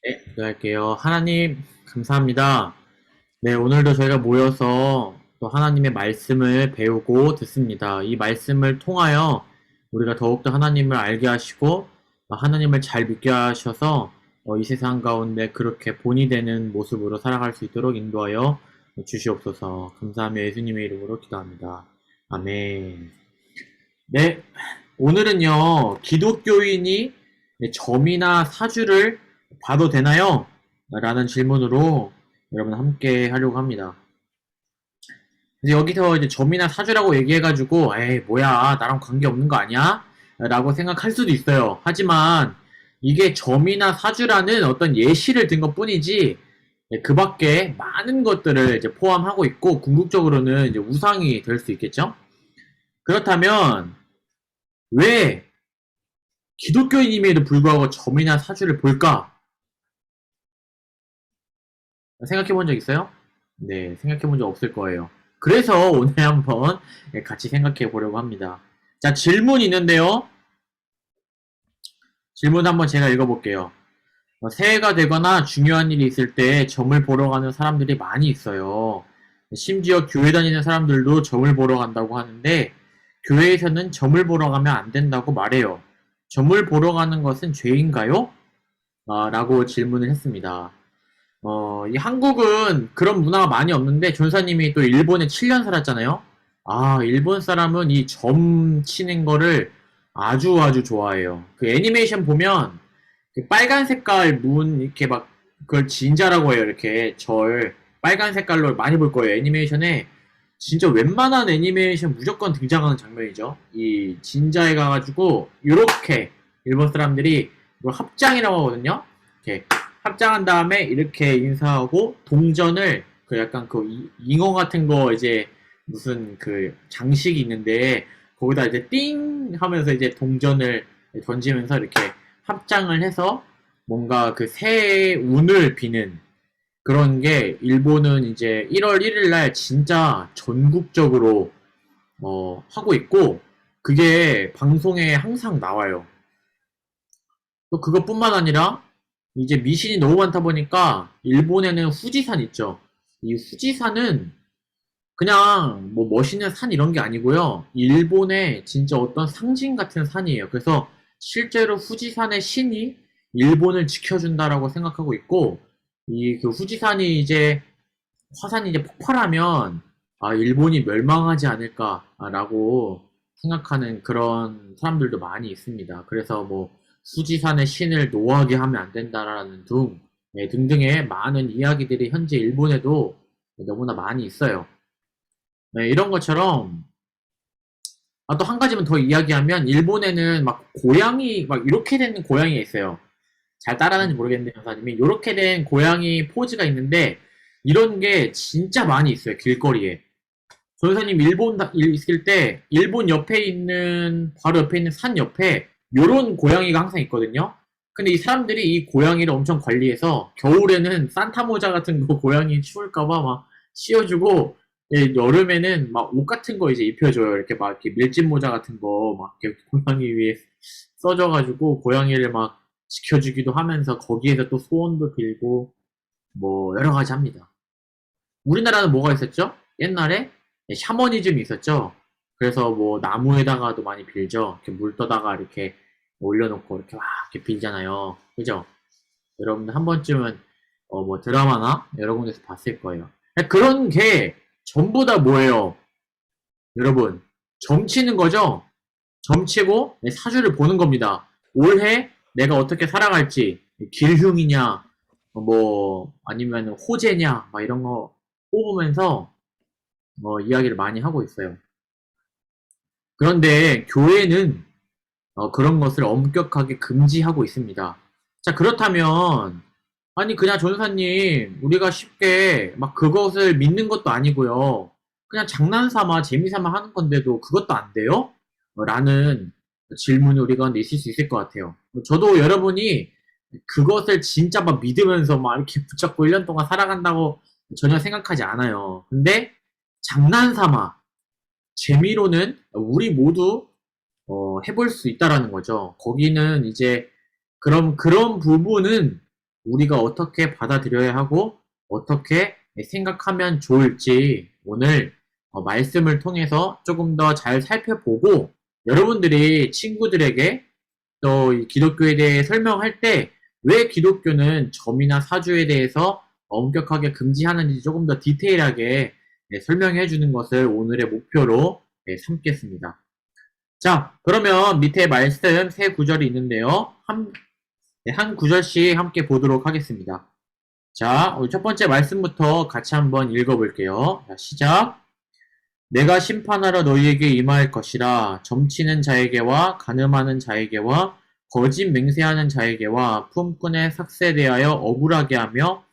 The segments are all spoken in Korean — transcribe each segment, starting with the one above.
네, 기도할게요. 하나님, 감사합니다. 네, 오늘도 저희가 모여서 또 하나님의 말씀을 배우고 듣습니다. 이 말씀을 통하여 우리가 더욱더 하나님을 알게 하시고, 하나님을 잘 믿게 하셔서 이 세상 가운데 그렇게 본이 되는 모습으로 살아갈 수 있도록 인도하여 주시옵소서. 감사하며 예수님의 이름으로 기도합니다. 아멘. 네, 오늘은요, 기독교인이 점이나 사주를 봐도 되나요? 라는 질문으로 여러분 함께 하려고 합니다. 그래서 여기서 이제 점이나 사주라고 얘기해가지고, 에이, 뭐야, 나랑 관계없는 거 아니야? 라고 생각할 수도 있어요. 하지만 이게 점이나 사주라는 어떤 예시를 든 것 뿐이지, 그 밖에 많은 것들을 이제 포함하고 있고, 궁극적으로는 이제 우상이 될 수 있겠죠? 그렇다면, 왜 기독교인임에도 불구하고 점이나 사주를 볼까? 생각해 본 적 있어요? 네, 생각해 본 적 없을 거예요. 그래서 오늘 한번 같이 생각해 보려고 합니다. 자, 질문이 있는데요. 질문 한번 제가 읽어볼게요. 새해가 되거나 중요한 일이 있을 때 점을 보러 가는 사람들이 많이 있어요. 심지어 교회 다니는 사람들도 점을 보러 간다고 하는데, 교회에서는 점을 보러 가면 안 된다고 말해요. 점을 보러 가는 것은 죄인가요? 라고 질문을 했습니다. 이 한국은 그런 문화가 많이 없는데, 전사님이 또 일본에 7년 살았잖아요? 일본 사람은 이 점 치는 거를 아주 아주 좋아해요. 그 애니메이션 보면, 그 빨간 색깔 문, 이렇게 막, 그걸 진자라고 해요. 이렇게 빨간 색깔로 많이 볼 거예요. 애니메이션에. 진짜 웬만한 애니메이션 무조건 등장하는 장면이죠. 이 진자에 가가지고, 요렇게, 일본 사람들이 이걸 합장이라고 하거든요. 이렇게 합장한 다음에 이렇게 인사하고 동전을 그 약간 그 잉어 같은 거 이제 무슨 그 장식이 있는데 거기다 이제 띵 하면서 이제 동전을 던지면서 이렇게 합장을 해서 뭔가 그 새해 운을 비는 그런 게 일본은 이제 1월 1일 날 진짜 전국적으로 하고 있고 그게 방송에 항상 나와요. 또 그것뿐만 아니라 이제 미신이 너무 많다 보니까 일본에는 후지산 있죠. 이 후지산은 그냥 뭐 멋있는 산 이런 게 아니고요. 일본의 진짜 어떤 상징 같은 산이에요. 그래서 실제로 후지산의 신이 일본을 지켜준다라고 생각하고 있고 이 그 후지산이 이제 화산이 이제 폭발하면 일본이 멸망하지 않을까라고 생각하는 그런 사람들도 많이 있습니다. 그래서 뭐 수지산의 신을 노하게 하면 안 된다라는 등등의 많은 이야기들이 현재 일본에도 너무나 많이 있어요. 네, 이런 것처럼 또 한 가지만 더 이야기하면 일본에는 막 고양이 막 이렇게 된 고양이가 있어요. 잘 따라하는지 모르겠는데 변사님이 이렇게 된 고양이 포즈가 있는데 이런 게 진짜 많이 있어요. 길거리에. 조교사님 일본 있을 때 일본 옆에 있는 바로 옆에 있는 산 옆에 요런 고양이가 항상 있거든요. 근데 이 사람들이 이 고양이를 엄청 관리해서 겨울에는 산타 모자 같은 거 고양이 추울까봐 막 씌워주고 여름에는 막 옷 같은 거 이제 입혀줘요. 이렇게 막 이렇게 밀짚 모자 같은 거 막 이렇게 고양이 위에 써줘가지고 고양이를 막 지켜주기도 하면서 거기에서 또 소원도 빌고 뭐 여러 가지 합니다. 우리나라는 뭐가 있었죠? 옛날에 샤머니즘이 있었죠. 그래서 뭐 나무에다가도 많이 빌죠. 이렇게 물 떠다가 이렇게 올려놓고 이렇게 막 이렇게 빌잖아요. 그죠? 여러분들 한 번쯤은 뭐 드라마나 여러 군데서 봤을 거예요. 그런 게 전부 다 뭐예요? 여러분 점치는 거죠? 점치고 사주를 보는 겁니다. 올해 내가 어떻게 살아갈지 길흉이냐 뭐 아니면 호재냐 막 이런 거 뽑으면서 이야기를 많이 하고 있어요. 그런데 교회는 그런 것을 엄격하게 금지하고 있습니다. 자, 그렇다면, 아니, 그냥 전사님, 우리가 쉽게 막 그것을 믿는 것도 아니고요. 그냥 장난삼아, 재미삼아 하는 건데도 그것도 안 돼요? 라는 질문이 우리가 있을 수 있을 것 같아요. 저도 여러분이 그것을 진짜 막 믿으면서 막 이렇게 붙잡고 1년 동안 살아간다고 전혀 생각하지 않아요. 근데 장난삼아, 재미로는 우리 모두 해볼 수 있다라는 거죠. 거기는 이제 그런 부분은 우리가 어떻게 받아들여야 하고 어떻게 생각하면 좋을지 오늘 말씀을 통해서 조금 더 잘 살펴보고 여러분들이 친구들에게 또 이 기독교에 대해 설명할 때 왜 기독교는 점이나 사주에 대해서 엄격하게 금지하는지 조금 더 디테일하게 설명해 주는 것을 오늘의 목표로 삼겠습니다. 자, 그러면 밑에 말씀 세 구절이 있는데요. 한 구절씩 함께 보도록 하겠습니다. 자, 오늘 첫 번째 말씀부터 같이 한번 읽어볼게요. 자, 시작. 내가 심판하러 너희에게 임할 것이라 점치는 자에게와 간음하는 자에게와 거짓 맹세하는 자에게와 품꾼의 삭세에 대하여 억울하게 하며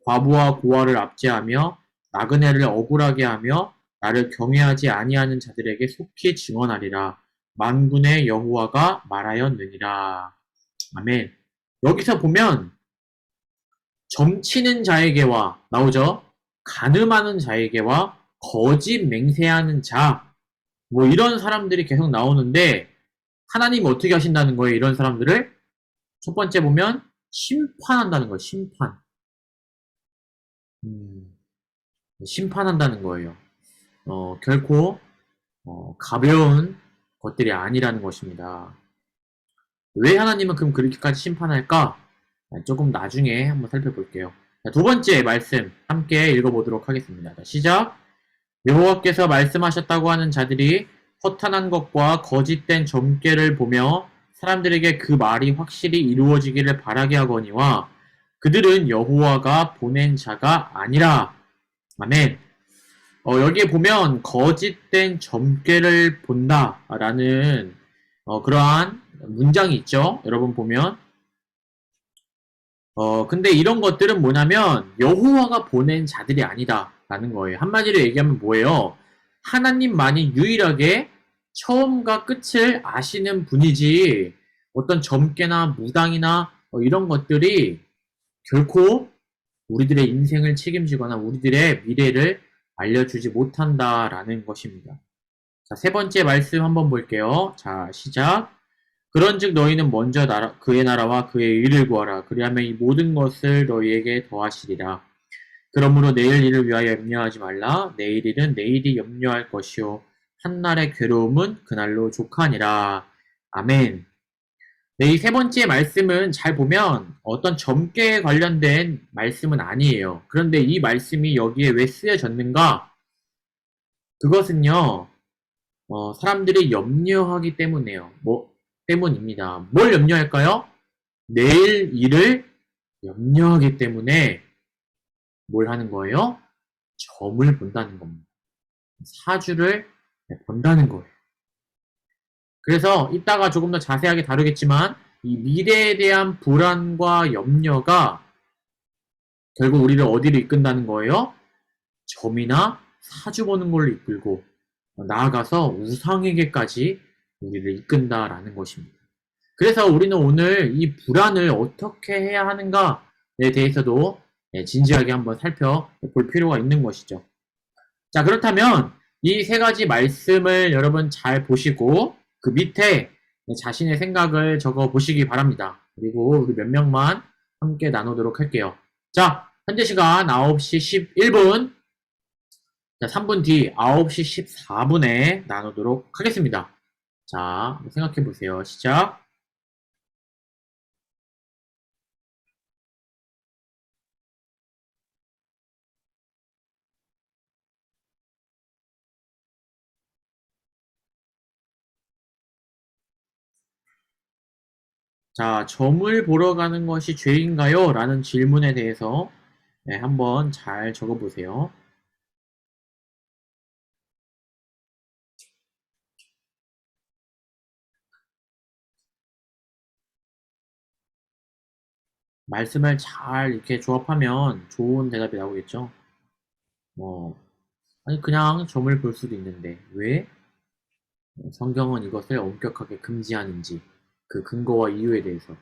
과부와 고아를 압제하며 나그네를 억울하게 하며 나를 경외하지 아니하는 자들에게 속히 증언하리라. 만군의 여호와가 말하였느니라. 아멘. 여기서 보면 점치는 자에게와 나오죠. 간음하는 자에게와 거짓 맹세하는 자, 뭐 이런 사람들이 계속 나오는데 하나님이 어떻게 하신다는 거예요? 이런 사람들을 첫 번째 보면 심판한다는 거예요. 심판. 음, 심판한다는 거예요. 결코 가벼운 것들이 아니라는 것입니다. 왜 하나님은 그럼 그렇게까지 심판할까? 조금 나중에 한번 살펴볼게요. 자, 두 번째 말씀 함께 읽어보도록 하겠습니다. 자, 시작. 여호와께서 말씀하셨다고 하는 자들이 허탄한 것과 거짓된 점괘를 보며 사람들에게 그 말이 확실히 이루어지기를 바라게 하거니와 그들은 여호와가 보낸 자가 아니라. 아멘. 여기에 보면 거짓된 점괘를 본다라는 그러한 문장이 있죠. 여러분 보면 근데 이런 것들은 뭐냐면 여호와가 보낸 자들이 아니다라는 거예요. 한마디로 얘기하면 뭐예요? 하나님만이 유일하게 처음과 끝을 아시는 분이지 어떤 점괘나 무당이나 이런 것들이 결코 우리들의 인생을 책임지거나 우리들의 미래를 알려주지 못한다라는 것입니다. 자, 세 번째 말씀 한번 볼게요. 자, 시작. 그런즉 너희는 먼저 그의 나라와 그의 의를 구하라. 그리하면 이 모든 것을 너희에게 더하시리라. 그러므로 내일 일을 위하여 염려하지 말라. 내일 일은 내일이 염려할 것이요 한날의 괴로움은 그날로 족하니라. 아멘. 네, 이 세 번째 말씀은 잘 보면 어떤 점괘에 관련된 말씀은 아니에요. 그런데 이 말씀이 여기에 왜 쓰여졌는가? 그것은요, 사람들이 염려하기 때문이에요. 때문입니다. 뭘 염려할까요? 내일 일을 염려하기 때문에 뭘 하는 거예요? 점을 본다는 겁니다. 사주를 본다는 거예요. 그래서 이따가 조금 더 자세하게 다루겠지만 이 미래에 대한 불안과 염려가 결국 우리를 어디로 이끈다는 거예요? 점이나 사주 보는 걸로 이끌고 나아가서 우상에게까지 우리를 이끈다라는 것입니다. 그래서 우리는 오늘 이 불안을 어떻게 해야 하는가에 대해서도 진지하게 한번 살펴볼 필요가 있는 것이죠. 자, 그렇다면 이 세 가지 말씀을 여러분 잘 보시고 그 밑에 자신의 생각을 적어 보시기 바랍니다. 그리고 우리 몇 명만 함께 나누도록 할게요. 자, 현재 시간 9시 11분. 자, 3분 뒤 9시 14분에 나누도록 하겠습니다. 자, 생각해 보세요. 시작. 자, 점을 보러 가는 것이 죄인가요? 라는 질문에 대해서 한번 잘 적어보세요. 말씀을 잘 이렇게 조합하면 좋은 대답이 나오겠죠? 뭐, 아니, 그냥 점을 볼 수도 있는데, 왜 성경은 이것을 엄격하게 금지하는지, 그 근거와 이유에 대해서.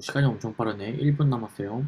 시간이 엄청 빠르네. 1분 남았어요.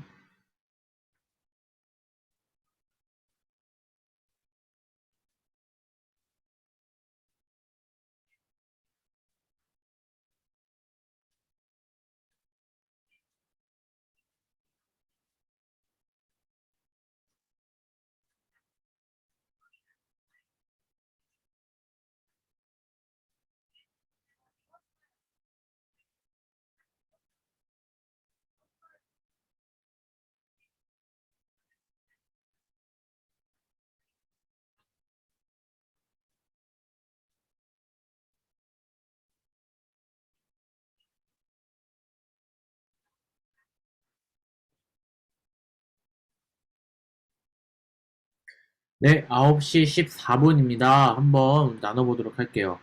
네, 9시 14분입니다. 한번 나눠보도록 할게요.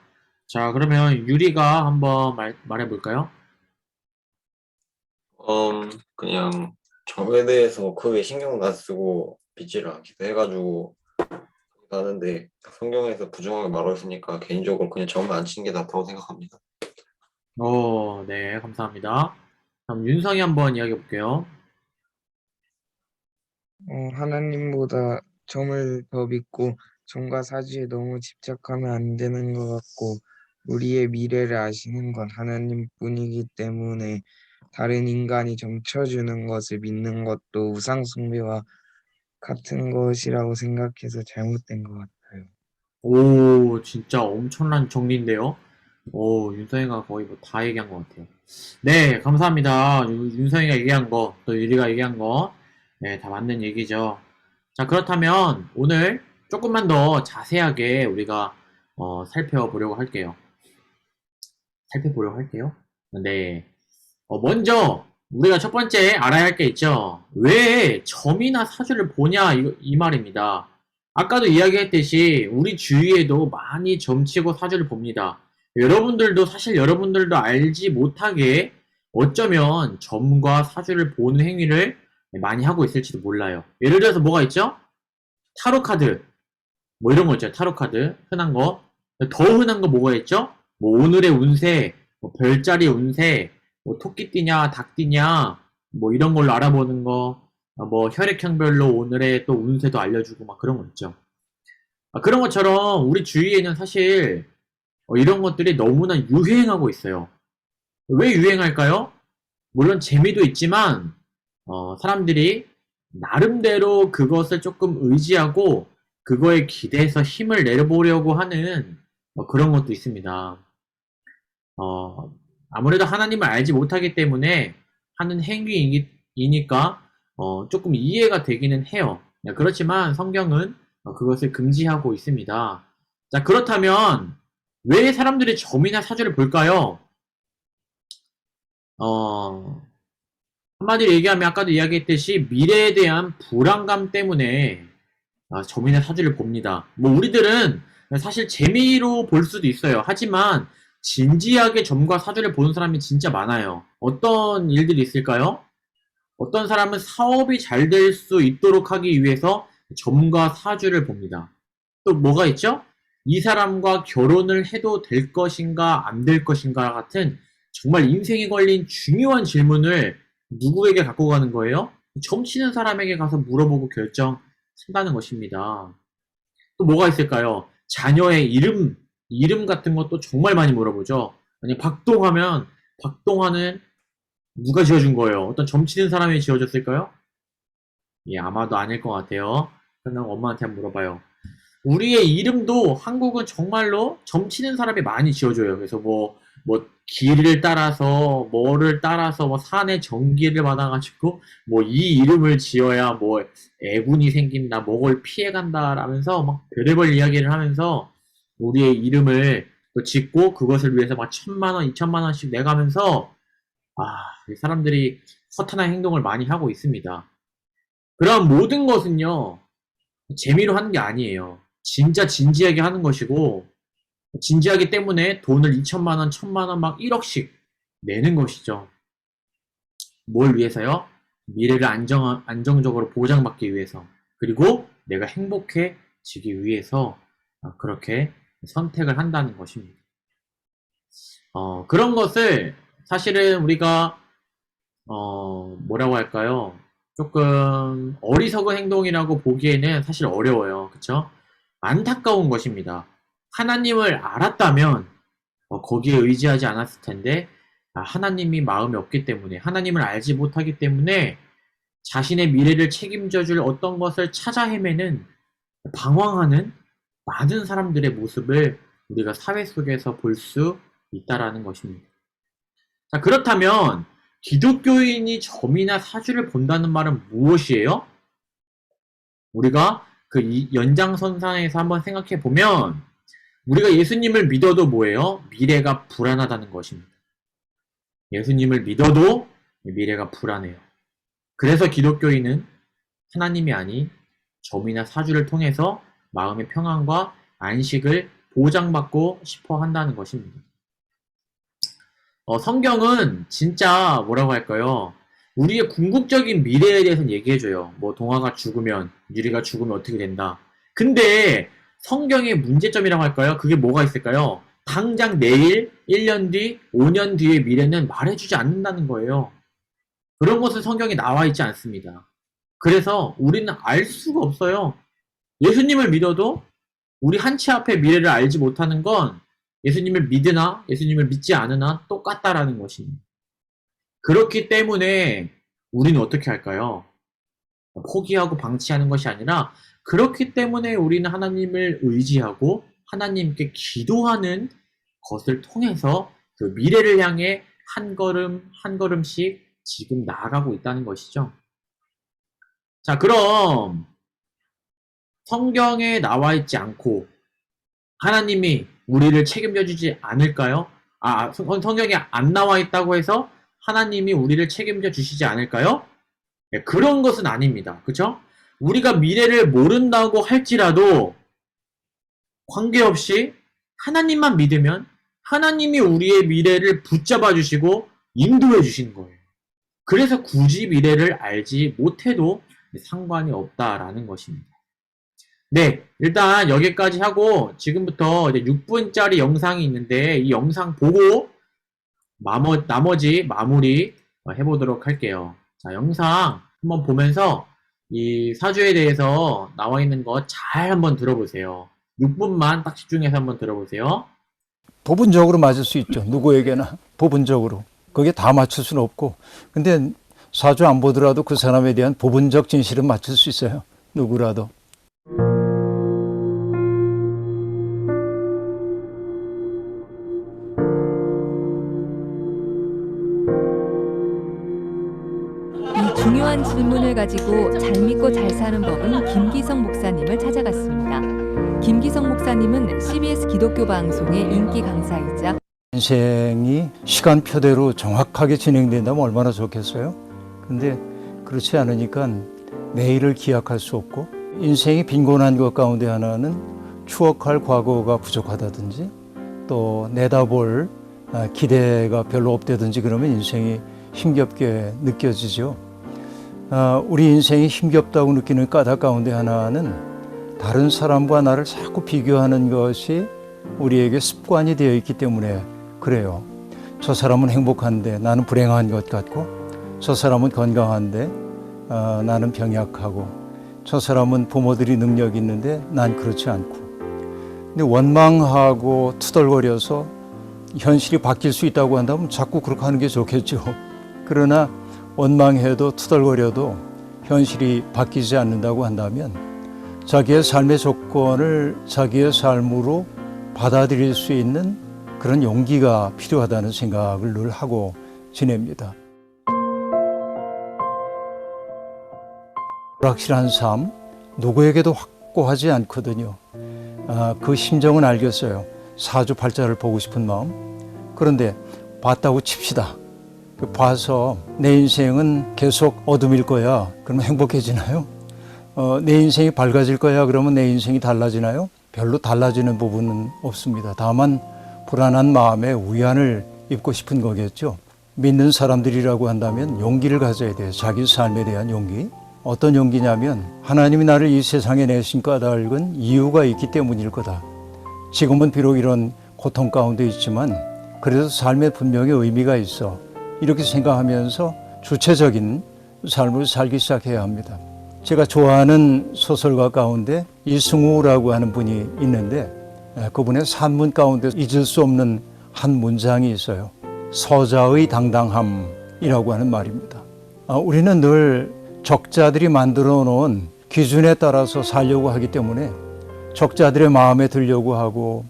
자, 그러면 유리가 한번 말해볼까요? 그냥 점에 대해서 크게 신경 안 쓰고 믿지를 않기도 해가지고 하는데 성경에서 부정하게 말하고 있으니까 개인적으로 그냥 점을 안 치는 게 낫다고 생각합니다. 네, 감사합니다. 그럼 윤성이 한번 이야기해볼게요. 하나님보다 점을 더 믿고 점과 사지에 너무 집착하면 안 되는 것 같고 우리의 미래를 아시는 건 하나님뿐이기 때문에 다른 인간이 점쳐주는 것을 믿는 것도 우상 숭배와 같은 것이라고 생각해서 잘못된 것 같아요. 오, 진짜 엄청난 정리인데요. 오, 윤성이가 거의 뭐 다 얘기한 것 같아요. 네, 감사합니다. 윤성이가 얘기한 거, 또 유리가 얘기한 거, 네, 다 맞는 얘기죠. 자, 그렇다면 오늘 조금만 더 자세하게 우리가 살펴보려고 할게요. 살펴보려고 할게요. 네. 먼저 우리가 첫 번째 알아야 할 게 있죠. 왜 점이나 사주를 보냐 이 말입니다. 아까도 이야기했듯이 우리 주위에도 많이 점치고 사주를 봅니다. 여러분들도 사실 여러분들도 알지 못하게 어쩌면 점과 사주를 보는 행위를 많이 하고 있을지도 몰라요. 예를 들어서 뭐가 있죠? 타로 카드 뭐 이런 거 있죠. 타로 카드 흔한 거. 더 흔한 거 뭐가 있죠? 뭐 오늘의 운세, 뭐 별자리 운세, 뭐 토끼띠냐, 닭띠냐, 뭐 이런 걸로 알아보는 거, 뭐 혈액형별로 오늘의 또 운세도 알려주고 막 그런 거 있죠. 그런 것처럼 우리 주위에는 사실 이런 것들이 너무나 유행하고 있어요. 왜 유행할까요? 물론 재미도 있지만 사람들이 나름대로 그것을 조금 의지하고 그거에 기대해서 힘을 내보려고 하는 그런 것도 있습니다. 어, 아무래도 하나님을 알지 못하기 때문에 하는 행위이니까 조금 이해가 되기는 해요. 네, 그렇지만 성경은 그것을 금지하고 있습니다. 자, 그렇다면 왜 사람들이 점이나 사주를 볼까요? 어, 한마디로 얘기하면 아까도 이야기했듯이 미래에 대한 불안감 때문에 점이나 사주를 봅니다. 뭐 우리들은 사실 재미로 볼 수도 있어요. 하지만 진지하게 점과 사주를 보는 사람이 진짜 많아요. 어떤 일들이 있을까요? 어떤 사람은 사업이 잘 될 수 있도록 하기 위해서 점과 사주를 봅니다. 또 뭐가 있죠? 이 사람과 결혼을 해도 될 것인가 안 될 것인가 같은 정말 인생에 걸린 중요한 질문을 누구에게 갖고 가는 거예요? 점치는 사람에게 가서 물어보고 결정한다는 것입니다. 또 뭐가 있을까요? 자녀의 이름 같은 것도 정말 많이 물어보죠. 아니, 박동하면 박동하는 누가 지어준 거예요? 어떤 점치는 사람이 지어줬을까요? 예, 아마도 아닐 것 같아요. 그럼 엄마한테 한번 물어봐요. 우리의 이름도 한국은 정말로 점치는 사람이 많이 지어줘요. 그래서 뭐, 길을 따라서, 뭐를 따라서, 뭐, 산의 전기를 받아가지고, 뭐, 이 이름을 지어야 뭐, 애군이 생긴다, 뭐를 피해간다, 라면서 막 별의별 이야기를 하면서 우리의 이름을 또 짓고, 그것을 위해서 막 1,000만 원, 2,000만 원씩 내가면서, 아, 이 사람들이 허탄한 행동을 많이 하고 있습니다. 그럼 모든 것은요, 재미로 하는 게 아니에요. 진짜 진지하게 하는 것이고, 진지하기 때문에 돈을 2천만 원, 1,000만 원, 막 1억씩 내는 것이죠. 뭘 위해서요? 미래를 안정적으로 보장받기 위해서. 그리고 내가 행복해지기 위해서 그렇게 선택을 한다는 것입니다. 그런 것을 사실은 우리가 뭐라고 할까요? 조금 어리석은 행동이라고 보기에는 사실 어려워요. 그쵸? 안타까운 것입니다. 하나님을 알았다면 거기에 의지하지 않았을 텐데 하나님이 마음이 없기 때문에 하나님을 알지 못하기 때문에 자신의 미래를 책임져 줄 어떤 것을 찾아 헤매는 방황하는 많은 사람들의 모습을 우리가 사회 속에서 볼 수 있다라는 것입니다. 자, 그렇다면 기독교인이 점이나 사주를 본다는 말은 무엇이에요? 우리가 그 연장선상에서 한번 생각해 보면 우리가 예수님을 믿어도 뭐예요? 미래가 불안하다는 것입니다. 예수님을 믿어도 미래가 불안해요. 그래서 기독교인은 하나님이 아닌 점이나 사주를 통해서 마음의 평안과 안식을 보장받고 싶어 한다는 것입니다. 성경은 진짜 뭐라고 할까요? 우리의 궁극적인 미래에 대해서는 얘기해줘요. 뭐 동화가 죽으면, 유리가 죽으면 어떻게 된다. 근데 성경의 문제점이라고 할까요? 그게 뭐가 있을까요? 당장 내일, 1년 뒤, 5년 뒤의 미래는 말해주지 않는다는 거예요. 그런 것은 성경에 나와 있지 않습니다. 그래서 우리는 알 수가 없어요. 예수님을 믿어도 우리 한치 앞의 미래를 알지 못하는 건 예수님을 믿으나 예수님을 믿지 않으나 똑같다라는 것입니다. 그렇기 때문에 우리는 어떻게 할까요? 포기하고 방치하는 것이 아니라 그렇기 때문에 우리는 하나님을 의지하고 하나님께 기도하는 것을 통해서 그 미래를 향해 한 걸음 한 걸음씩 지금 나아가고 있다는 것이죠. 자, 그럼 성경에 나와 있지 않고 하나님이 우리를 책임져 주지 않을까요? 성경에 안 나와 있다고 해서 하나님이 우리를 책임져 주시지 않을까요? 네, 그런 것은 아닙니다. 그쵸? 우리가 미래를 모른다고 할지라도 관계없이 하나님만 믿으면 하나님이 우리의 미래를 붙잡아 주시고 인도해 주시는 거예요. 그래서 굳이 미래를 알지 못해도 상관이 없다라는 것입니다. 네, 일단 여기까지 하고 지금부터 이제 6분짜리 영상이 있는데 이 영상 보고 나머지 마무리 해보도록 할게요. 자, 영상 한번 보면서 이 사주에 대해서 나와 있는 거 잘 한번 들어보세요. 6분만 딱 집중해서 한번 들어보세요. 부분적으로 맞을 수 있죠. 누구에게나 부분적으로. 그게 다 맞출 수는 없고. 근데 사주 안 보더라도 그 사람에 대한 부분적 진실은 맞출 수 있어요. 누구라도. 이 중요한 질문을 가지고 잘 믿고 잘 사는 법은 김기성 목사님을 찾아갔습니다. 김기성 목사님은 CBS 기독교 방송의 인기 강사이자 인생이 시간표대로 정확하게 진행된다면 얼마나 좋겠어요? 근데 그렇지 않으니까 내일을 기약할 수 없고 인생이 빈곤한 것 가운데 하나는 추억할 과거가 부족하다든지 또 내다볼 기대가 별로 없다든지 그러면 인생이 힘겹게 느껴지죠. 우리 인생이 힘겹다고 느끼는 까닭 가운데 하나는 다른 사람과 나를 자꾸 비교하는 것이 우리에게 습관이 되어 있기 때문에 그래요. 저 사람은 행복한데 나는 불행한 것 같고, 저 사람은 건강한데 나는 병약하고, 저 사람은 부모들이 능력이 있는데 난 그렇지 않고. 근데 원망하고 투덜거려서 현실이 바뀔 수 있다고 한다면 자꾸 그렇게 하는 게 좋겠죠. 그러나 원망해도 투덜거려도 현실이 바뀌지 않는다고 한다면 자기의 삶의 조건을 자기의 삶으로 받아들일 수 있는 그런 용기가 필요하다는 생각을 늘 하고 지냅니다. 불확실한 삶, 누구에게도 확고하지 않거든요. 그 심정은 알겠어요. 사주 팔자를 보고 싶은 마음. 그런데 봤다고 칩시다. 봐서 내 인생은 계속 어둠일 거야. 그러면 행복해지나요? 내 인생이 밝아질 거야. 그러면 내 인생이 달라지나요? 별로 달라지는 부분은 없습니다. 다만 불안한 마음에 위안을 입고 싶은 거겠죠. 믿는 사람들이라고 한다면 용기를 가져야 돼요. 자기 삶에 대한 용기. 어떤 용기냐면 하나님이 나를 이 세상에 내신 까닭은 이유가 있기 때문일 거다. 지금은 비록 이런 고통 가운데 있지만 그래도 삶에 분명히 의미가 있어. 이렇게 생각하면서 주체적인 삶을 살기 시작해야 합니다. 제가 좋아하는 소설가 가운데 이승우라고 하는 분이 있는데 그분의 산문 가운데 잊을 수 없는 한 문장이 있어요. 서자의 당당함이라고 하는 말입니다. 우리는 늘 적자들이 만들어 놓은 기준에 따라서 살려고 하기 때문에 적자들의 마음에 들려고 하고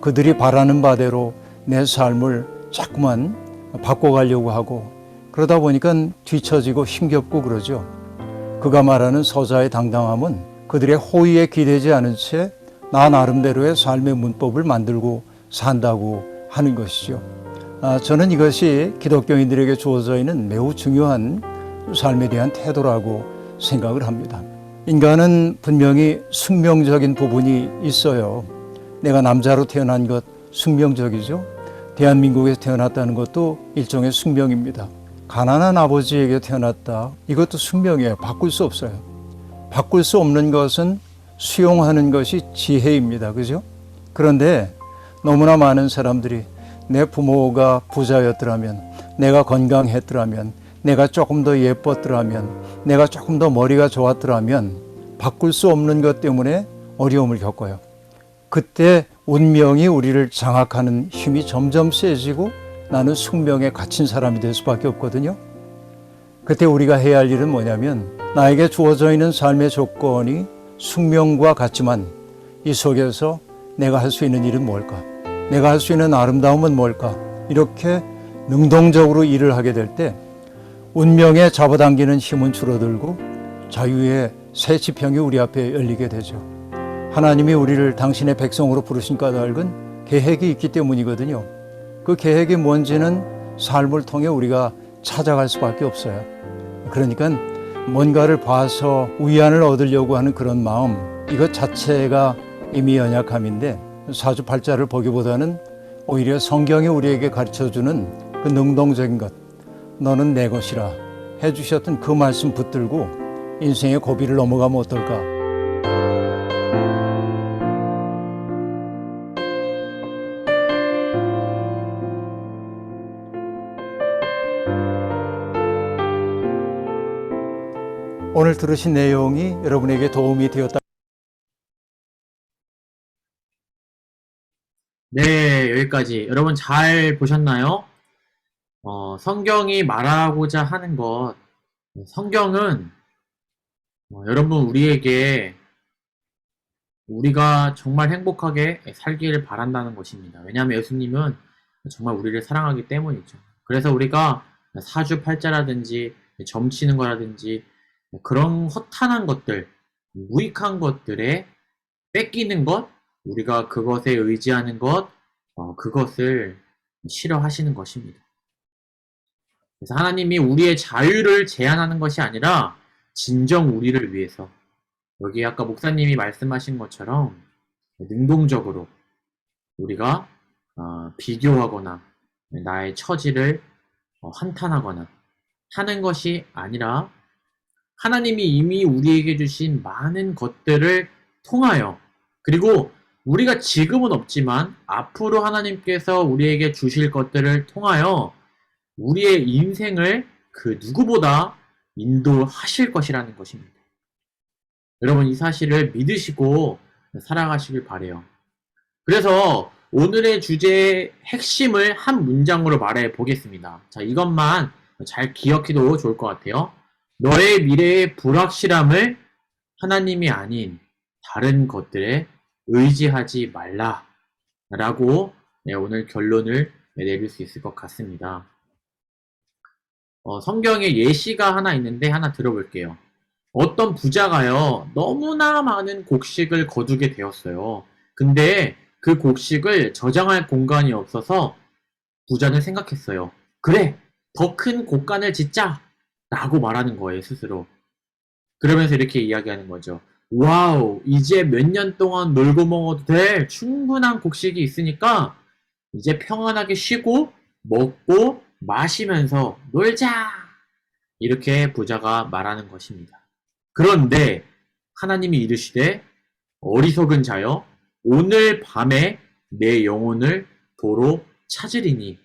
그들이 바라는 바대로 내 삶을 자꾸만 바꿔가려고 하고 그러다 보니까 뒤처지고 힘겹고 그러죠. 그가 말하는 서자의 당당함은 그들의 호의에 기대지 않은 채 나 나름대로의 삶의 문법을 만들고 산다고 하는 것이죠. 저는 이것이 기독교인들에게 주어져 있는 매우 중요한 삶에 대한 태도라고 생각을 합니다. 인간은 분명히 숙명적인 부분이 있어요. 내가 남자로 태어난 것 숙명적이죠. 대한민국에서 태어났다는 것도 일종의 숙명입니다. 가난한 아버지에게 태어났다. 이것도 숙명이에요. 바꿀 수 없어요. 바꿀 수 없는 것은 수용하는 것이 지혜입니다. 그죠? 그런데 너무나 많은 사람들이 내 부모가 부자였더라면, 내가 건강했더라면, 내가 조금 더 예뻤더라면, 내가 조금 더 머리가 좋았더라면 바꿀 수 없는 것 때문에 어려움을 겪어요. 그때 운명이 우리를 장악하는 힘이 점점 세지고 나는 숙명에 갇힌 사람이 될 수밖에 없거든요. 그때 우리가 해야 할 일은 뭐냐면 나에게 주어져 있는 삶의 조건이 숙명과 같지만 이 속에서 내가 할 수 있는 일은 뭘까? 내가 할 수 있는 아름다움은 뭘까? 이렇게 능동적으로 일을 하게 될 때 운명에 잡아당기는 힘은 줄어들고 자유의 새 지평이 우리 앞에 열리게 되죠. 하나님이 우리를 당신의 백성으로 부르신 까닭은 계획이 있기 때문이거든요. 그 계획이 뭔지는 삶을 통해 우리가 찾아갈 수밖에 없어요. 그러니까 뭔가를 봐서 위안을 얻으려고 하는 그런 마음, 이것 자체가 이미 연약함인데 사주팔자를 보기보다는 오히려 성경이 우리에게 가르쳐주는 그 능동적인 것, 너는 내 것이라 해주셨던 그 말씀 붙들고 인생의 고비를 넘어가면 어떨까? 오늘 들으신 내용이 여러분에게 도움이 되었다. 네, 여기까지. 여러분 잘 보셨나요? 성경이 말하고자 하는 것, 성경은 여러분 우리에게 우리가 정말 행복하게 살기를 바란다는 것입니다. 왜냐하면 예수님은 정말 우리를 사랑하기 때문이죠. 그래서 우리가 사주팔자라든지 점치는 거라든지 그런 허탄한 것들, 무익한 것들에 뺏기는 것, 우리가 그것에 의지하는 것, 그것을 싫어하시는 것입니다. 그래서 하나님이 우리의 자유를 제한하는 것이 아니라 진정 우리를 위해서 여기 아까 목사님이 말씀하신 것처럼 능동적으로 우리가 비교하거나 나의 처지를 한탄하거나 하는 것이 아니라 하나님이 이미 우리에게 주신 많은 것들을 통하여 그리고 우리가 지금은 없지만 앞으로 하나님께서 우리에게 주실 것들을 통하여 우리의 인생을 그 누구보다 인도하실 것이라는 것입니다. 여러분 이 사실을 믿으시고 살아가시길 바라요. 그래서 오늘의 주제의 핵심을 한 문장으로 말해 보겠습니다. 자, 이것만 잘 기억해도 좋을 것 같아요. 너의 미래의 불확실함을 하나님이 아닌 다른 것들에 의지하지 말라 라고 오늘 결론을 내릴 수 있을 것 같습니다. 성경에 예시가 하나 있는데 하나 들어볼게요. 어떤 부자가요 너무나 많은 곡식을 거두게 되었어요. 근데 그 곡식을 저장할 공간이 없어서 부자는 생각했어요. 그래, 더 큰 곡간을 짓자 라고 말하는 거예요, 스스로. 그러면서 이렇게 이야기하는 거죠. 와우, 이제 몇 년 동안 놀고 먹어도 될 충분한 곡식이 있으니까 이제 평안하게 쉬고 먹고 마시면서 놀자! 이렇게 부자가 말하는 것입니다. 그런데 하나님이 이르시되 어리석은 자여 오늘 밤에 내 영혼을 도로 찾으리니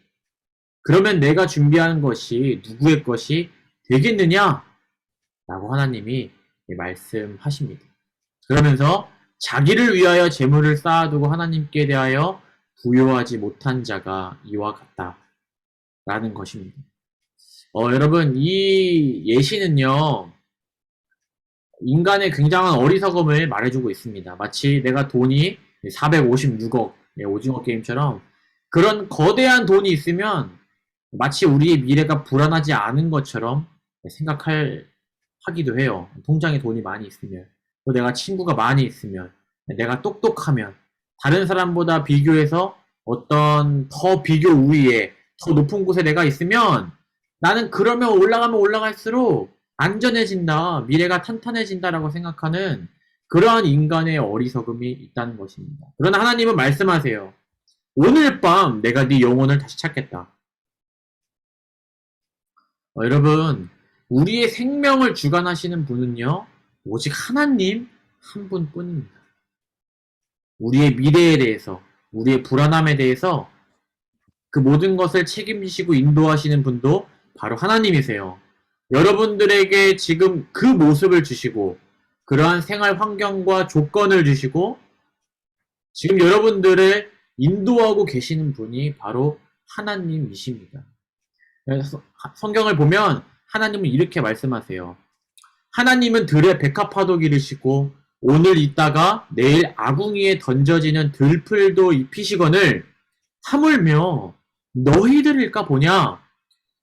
그러면 내가 준비한 것이 누구의 것이 되겠느냐? 라고 하나님이 말씀하십니다. 그러면서 자기를 위하여 재물을 쌓아두고 하나님께 대하여 부요하지 못한 자가 이와 같다. 라는 것입니다. 여러분, 이 예시는요, 인간의 굉장한 어리석음을 말해주고 있습니다. 마치 내가 돈이 456억, 오징어 게임처럼 그런 거대한 돈이 있으면 마치 우리의 미래가 불안하지 않은 것처럼 하기도 해요. 통장에 돈이 많이 있으면, 또 내가 친구가 많이 있으면, 내가 똑똑하면, 다른 사람보다 비교해서 어떤 더 비교 우위에 더 높은 곳에 내가 있으면 나는 그러면 올라가면 올라갈수록 안전해진다, 미래가 탄탄해진다라고 생각하는 그러한 인간의 어리석음이 있다는 것입니다. 그러나 하나님은 말씀하세요. 오늘 밤 내가 네 영혼을 다시 찾겠다. 여러분, 우리의 생명을 주관하시는 분은요, 오직 하나님 한 분뿐입니다. 우리의 미래에 대해서, 우리의 불안함에 대해서 그 모든 것을 책임지시고 인도하시는 분도 바로 하나님이세요. 여러분들에게 지금 그 모습을 주시고, 그러한 생활 환경과 조건을 주시고, 지금 여러분들을 인도하고 계시는 분이 바로 하나님이십니다. 성경을 보면 하나님은 이렇게 말씀하세요. 하나님은 들에 백합화도 기르시고 오늘 있다가 내일 아궁이에 던져지는 들풀도 입히시거늘 하물며 너희들일까 보냐.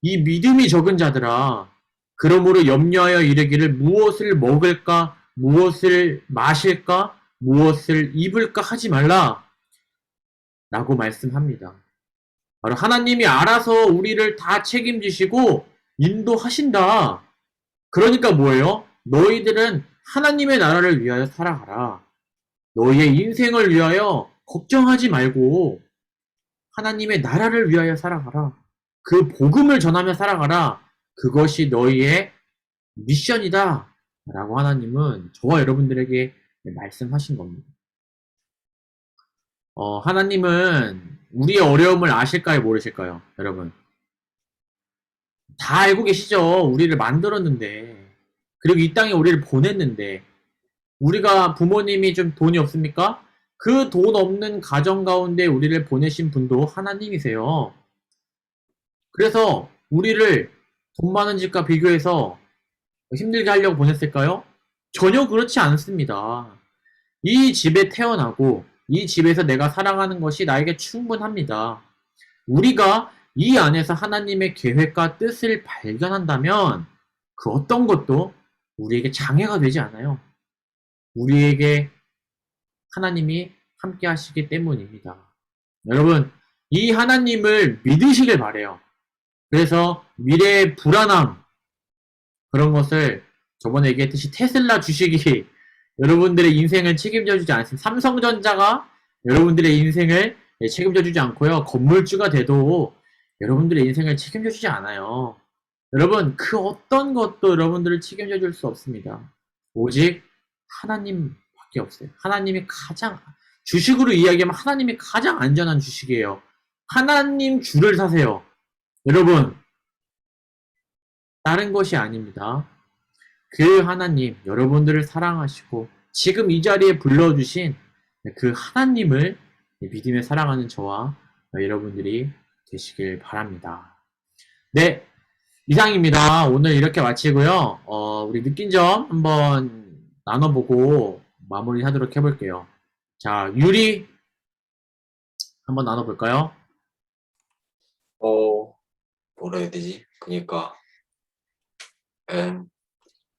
이 믿음이 적은 자들아. 그러므로 염려하여 이르기를 무엇을 먹을까, 무엇을 마실까, 무엇을 입을까 하지 말라. 라고 말씀합니다. 바로 하나님이 알아서 우리를 다 책임지시고 인도하신다. 그러니까 뭐예요? 너희들은 하나님의 나라를 위하여 살아가라. 너희의 인생을 위하여 걱정하지 말고 하나님의 나라를 위하여 살아가라. 그 복음을 전하며 살아가라. 그것이 너희의 미션이다. 라고 하나님은 저와 여러분들에게 말씀하신 겁니다. 하나님은 우리의 어려움을 아실까요? 모르실까요? 여러분. 다 알고 계시죠? 우리를 만들었는데. 그리고 이 땅에 우리를 보냈는데. 우리가 부모님이 좀 돈이 없습니까? 그 돈 없는 가정 가운데 우리를 보내신 분도 하나님이세요. 그래서 우리를 돈 많은 집과 비교해서 힘들게 하려고 보냈을까요? 전혀 그렇지 않습니다. 이 집에 태어나고 이 집에서 내가 살아가는 것이 나에게 충분합니다. 우리가 이 안에서 하나님의 계획과 뜻을 발견한다면 그 어떤 것도 우리에게 장애가 되지 않아요. 우리에게 하나님이 함께 하시기 때문입니다. 여러분, 이 하나님을 믿으시길 바래요. 그래서 미래의 불안함, 그런 것을 저번에 얘기했듯이 테슬라 주식이 여러분들의 인생을 책임져 주지 않습니다. 삼성전자가 여러분들의 인생을 책임져 주지 않고요. 건물주가 돼도 여러분들의 인생을 책임져 주지 않아요. 여러분, 그 어떤 것도 여러분들을 책임져 줄 수 없습니다. 오직 하나님밖에 없어요. 하나님이 가장, 주식으로 이야기하면 하나님이 가장 안전한 주식이에요. 하나님 주를 사세요. 여러분, 다른 것이 아닙니다. 그 하나님, 여러분들을 사랑하시고 지금 이 자리에 불러주신 그 하나님을 믿음에 사랑하는 저와 여러분들이 되시길 바랍니다. 네, 이상입니다. 오늘 이렇게 마치고요. 우리 느낀 점 한번 나눠보고 마무리하도록 해볼게요. 자, 유리 한번 나눠볼까요? 뭐라 해야 되지? 그니까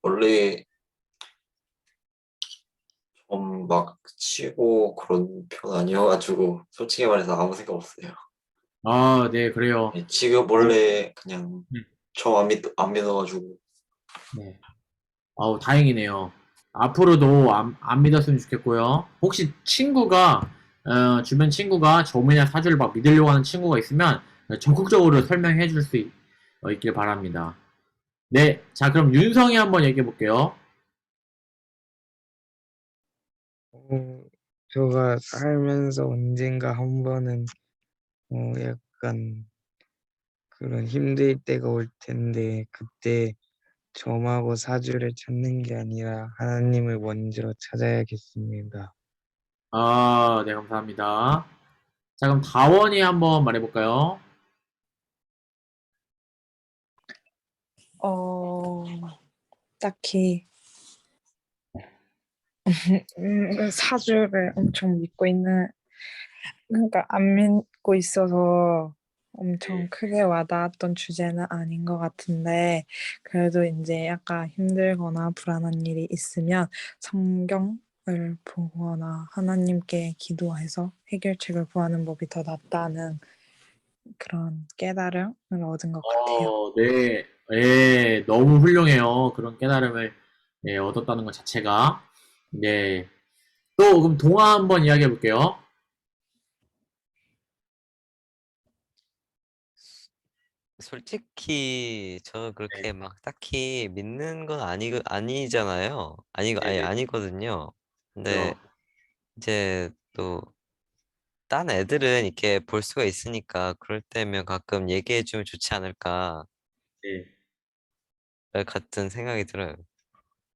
원래 좀 막 치고 그런 편 아니어가지고 솔직히 말해서 아무 생각 없어요. 아, 네, 그래요. 지금 원래 그냥 음. 저 안 믿어가지고 네. 아우, 다행이네요. 앞으로도 안 믿었으면 좋겠고요. 혹시 친구가, 주변 친구가 저문이나 사주를 막 믿으려고 하는 친구가 있으면 적극적으로 설명해 줄 수 있길 바랍니다. 네, 자, 그럼 윤성이 한번 얘기해 볼게요. 제가 살면서 언젠가 한 번은 약간 그런 힘들 때가 올 텐데 그때 점하고 사주를 찾는 게 아니라 하나님을 먼저 찾아야겠습니다. 아, 네, 감사합니다. 자, 그럼 다원이 한번 말해볼까요? 어, 딱히 사주를 엄청 믿고 있는, 그러니까 안 믿고 있어서 엄청 크게 와닿았던 주제는 아닌 것 같은데, 그래도 이제 약간 힘들거나 불안한 일이 있으면 성경을 보거나 하나님께 기도해서 해결책을 구하는 법이 더 낫다는 그런 깨달음을 얻은 것 같아요. 네, 예, 너무 훌륭해요. 그런 깨달음을 예, 얻었다는 것 자체가. 네. 또, 그럼 동화 한번 이야기해 볼게요. 솔직히 저 네, 그렇게 막 딱히 믿는 건 아니잖아요. 네네. 아니거든요. 근데 그죠. 이제 또 딴 애들은 이렇게 볼 수가 있으니까 그럴 때면 가끔 얘기해 주면 좋지 않을까 네. 같은 생각이 들어요.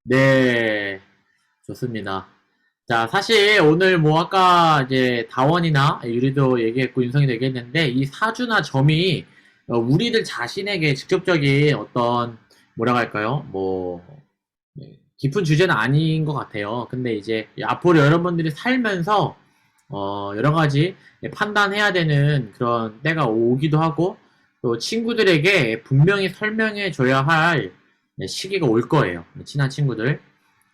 네, 좋습니다. 자, 사실 오늘 뭐 아까 이제 다원이나 유리도 얘기했고 윤성이도 얘기했는데 이 사주나 점이 우리들 자신에게 직접적인 어떤 뭐라고 할까요? 뭐 네, 깊은 주제는 아닌 것 같아요. 근데 이제 앞으로 여러분들이 살면서 여러 가지 판단해야 되는 그런 때가 오기도 하고 또 친구들에게 분명히 설명해 줘야 할 시기가 올 거예요. 친한 친구들.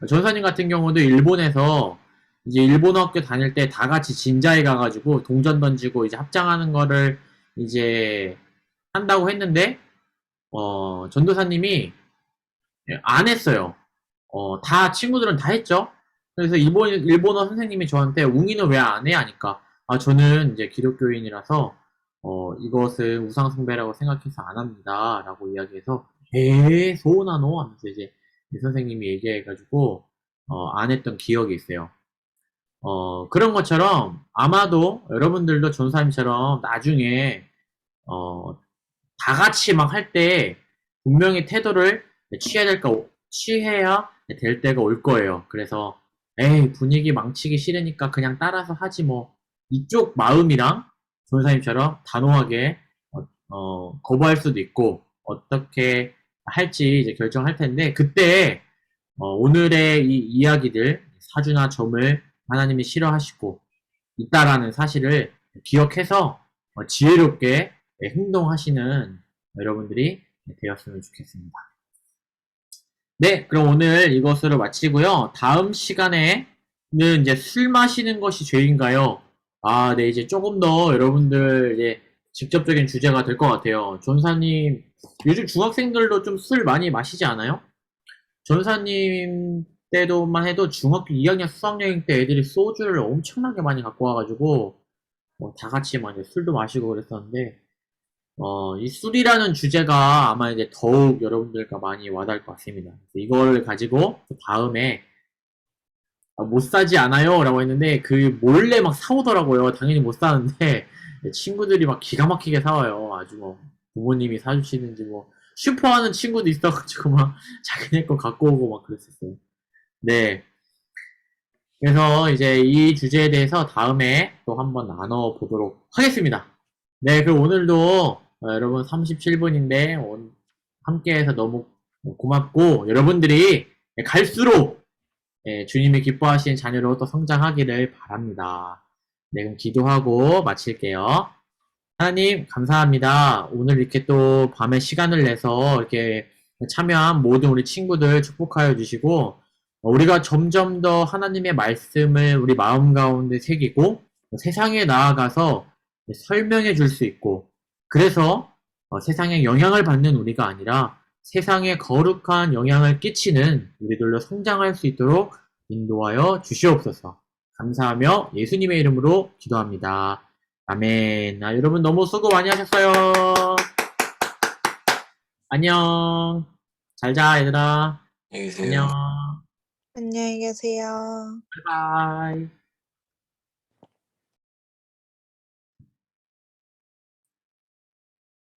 전사님 같은 경우도 일본에서 이제 일본어 학교 다닐 때 다 같이 진자에 가가지고 동전 던지고 이제 합장하는 거를 이제 한다고 했는데 전도사님이 안 했어요. 다 친구들은 다 했죠. 그래서 일본어 선생님이 저한테 웅이는 왜 안 해? 하니까 아 저는 이제 기독교인이라서 이것을 우상 숭배라고 생각해서 안 합니다. 라고 이야기해서 소원하노? 하면서 이제 이 선생님이 얘기해가지고 안 했던 기억이 있어요. 그런 것처럼 아마도 여러분들도 전사님처럼 나중에 어, 다 같이 막 할 때 분명히 태도를 취해야 될 때가 올 거예요. 그래서 에이 분위기 망치기 싫으니까 그냥 따라서 하지 뭐 이쪽 마음이랑 전사님처럼 단호하게 거부할 수도 있고 어떻게 할지 이제 결정할 텐데 그때 오늘의 이 이야기들 사주나 점을 하나님이 싫어하시고 있다라는 사실을 기억해서 지혜롭게 행동하시는 여러분들이 되었으면 좋겠습니다. 네, 그럼 오늘 이것으로 마치고요. 다음 시간에는 이제 술 마시는 것이 죄인가요? 아, 네, 이제 조금 더 여러분들 이제 직접적인 주제가 될 것 같아요. 전사님, 요즘 중학생들도 좀 술 많이 마시지 않아요? 전사님 때도만 해도 중학교 2학년 수학여행 때 애들이 소주를 엄청나게 많이 갖고 와가지고 다 같이 막 이제 술도 마시고 그랬었는데 이 술이라는 주제가 아마 이제 더욱 여러분들과 많이 와닿을 것 같습니다. 그래서 이걸 가지고 다음에 못 사지 않아요? 라고 했는데 그 몰래 막 사오더라고요. 당연히 못 사는데 친구들이 막 기가 막히게 사와요. 아주 뭐 부모님이 사주시는지 뭐 슈퍼하는 친구도 있어가지고 막 자기네 거 갖고 오고 막 그랬었어요. 네. 그래서 이제 이 주제에 대해서 다음에 또 한번 나눠보도록 하겠습니다. 네, 그럼 오늘도 여러분 37분인데 함께해서 너무 고맙고 여러분들이 갈수록 주님이 기뻐하시는 자녀로 또 성장하기를 바랍니다. 네, 그럼 기도하고 마칠게요. 하나님, 감사합니다. 오늘 이렇게 또 밤에 시간을 내서 이렇게 참여한 모든 우리 친구들 축복하여 주시고, 우리가 점점 더 하나님의 말씀을 우리 마음 가운데 새기고, 세상에 나아가서 설명해 줄 수 있고, 그래서 세상에 영향을 받는 우리가 아니라 세상에 거룩한 영향을 끼치는 우리들로 성장할 수 있도록 인도하여 주시옵소서. 감사하며 예수님의 이름으로 기도합니다. 아멘. 여러분 너무 수고 많이 하셨어요. 안녕. 잘 자, 얘들아. 안녕히 계세요. 안녕. 안녕히 계세요. 바이바이.